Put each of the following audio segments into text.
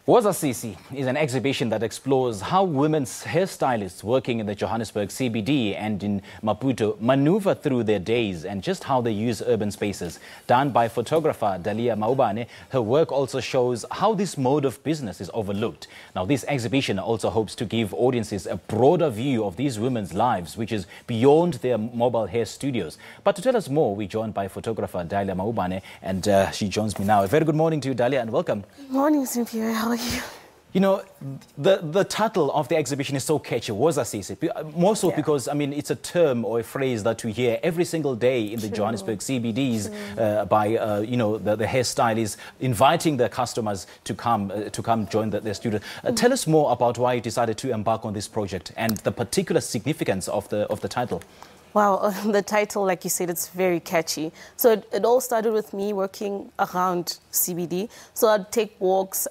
Woza Sisi is an exhibition that explores how women's hairstylists working in the Johannesburg CBD and in Maputo maneuver through their days and just how they use urban spaces. Done by photographer Dahlia Maubane, her work also shows how this mode of business is overlooked. Now, this exhibition also hopes to give audiences a broader view of these women's lives, which is beyond their mobile hair studios. But to tell us more, we're joined by photographer Dahlia Maubane, and she joins me now. A very good morning to you, Dahlia, and welcome. Good morning, Cynthia. How are you? You know, the title of the exhibition is so catchy, Woza Sisi. More so because, I mean, it's a term or a phrase that we hear every single day in the Johannesburg CBDs by, you know, the hairstylists inviting their customers to come join their studio. Tell us more about why you decided to embark on this project and the particular significance of the title. Wow, the title, like you said, it's very catchy. So it all started with me working around CBD. So I'd take walks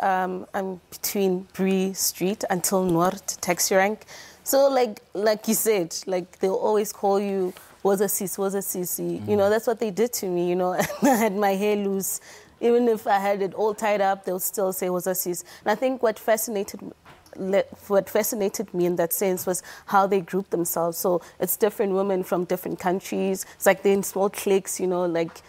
between Bree Street until Noord taxi rank. So like you said, like they'll always call you Woza Sisi, Woza Sisi. You know, that's what they did to me, you know. I had my hair loose. Even if I had it all tied up, they'll still say Woza Sisi. And I think what fascinated me in that sense was how they group themselves. So it's different women from different countries. It's like they're in small cliques, you know, like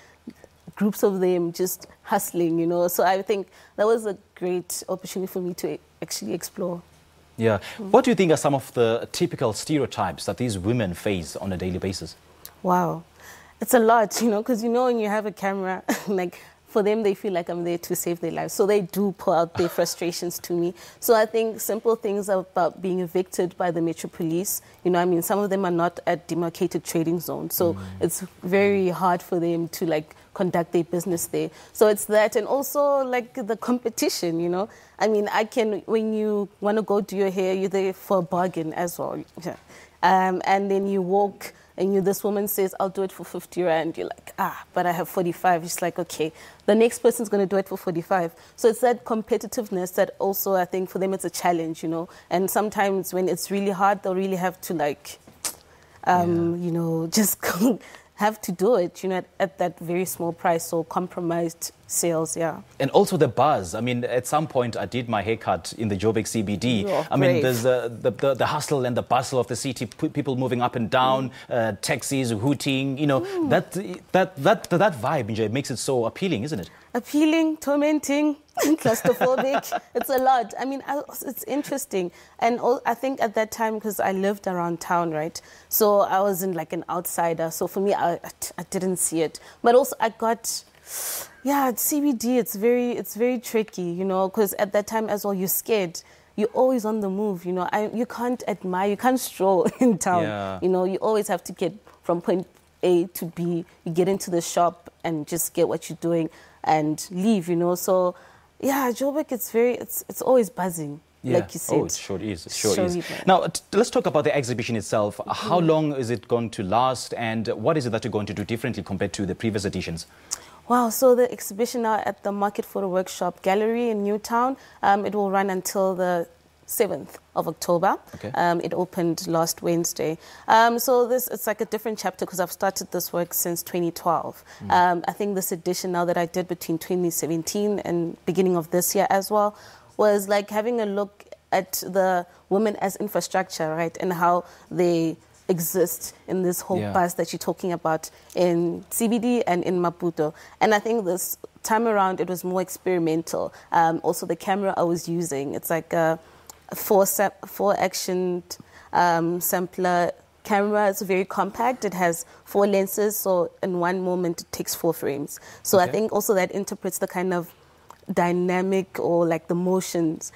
groups of them just hustling, you know. So I think that was a great opportunity for me to actually explore. Yeah. What do you think are some of the typical stereotypes that these women face on a daily basis? Wow. It's a lot, you know, because, you know, when you have a camera, like, for them, they feel like I'm there to save their lives. So they do pour out their frustrations to me. So I think simple things about being evicted by the Metro Police. You know, I mean, some of them are not at demarcated trading zones. So it's very hard for them to, like, conduct their business there. So it's that. And also, like, the competition, you know. I mean, when you want to go do your hair, you're there for a bargain as well. And then you walk, and this woman says, I'll do it for 50 rand. You're like, but I have 45. It's like, okay, the next person's going to do it for 45. So it's that competitiveness that also, I think, for them, it's a challenge, you know. And sometimes when it's really hard, they'll really have to, like, you know, just have to do it, you know, at that very small price, so compromised sales, And also the buzz. I mean, at some point, I did my haircut in the Joburg CBD. I mean, there's the hustle and the bustle of the city, people moving up and down, taxis hooting, you know, that vibe makes it so appealing, isn't it? Appealing, tormenting, claustrophobic. It's a lot. I mean, it's interesting. And I think at that time, because I lived around town, right? So I wasn't like an outsider. So for me, I didn't see it. But also I got... Yeah, at CBD, it's very tricky, you know, because at that time as well, you're scared. You're always on the move, you know. You can't admire, you can't stroll in town. You know, you always have to get from point A to B. You get into the shop and just get what you're doing and leave, you know. So, yeah, Joburg, it's always buzzing. Like you said. Oh, it sure is. It sure is. Now, let's talk about the exhibition itself. How long is it going to last, and what is it that you're going to do differently compared to the previous editions? Wow, so the exhibition now at the Market Photo Workshop Gallery in Newtown, it will run until the 7th of October. It opened last Wednesday. So it's like a different chapter because I've started this work since 2012. I think this edition now that I did between 2017 and beginning of this year as well was like having a look at the women as infrastructure, right, and how they exist in this whole buzz that you're talking about in CBD and in Maputo. And I think this time around it was more experimental. Also the camera I was using, it's like a four-action sampler camera. It's very compact. It has 4 lenses, so in one moment it takes 4 frames. So I think also that interprets the kind of dynamic or like the motions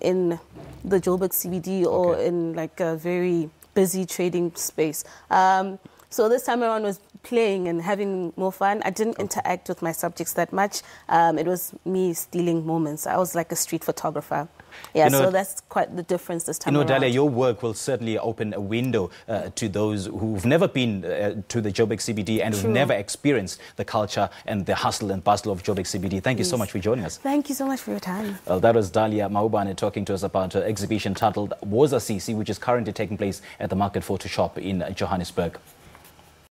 in the Joburg CBD or in like a very busy trading space. So this time around was playing and having more fun. I didn't interact with my subjects that much. It was me stealing moments. I was like a street photographer. Yeah, so that's quite the difference this time around. Dahlia, your work will certainly open a window to those who've never been to the Joburg CBD and who've never experienced the culture and the hustle and bustle of Joburg CBD. Thank you so much for joining us. Thank you so much for your time. Well, that was Dahlia Maubane talking to us about an exhibition titled Woza Sisi, which is currently taking place at the Market Photo Shop in Johannesburg.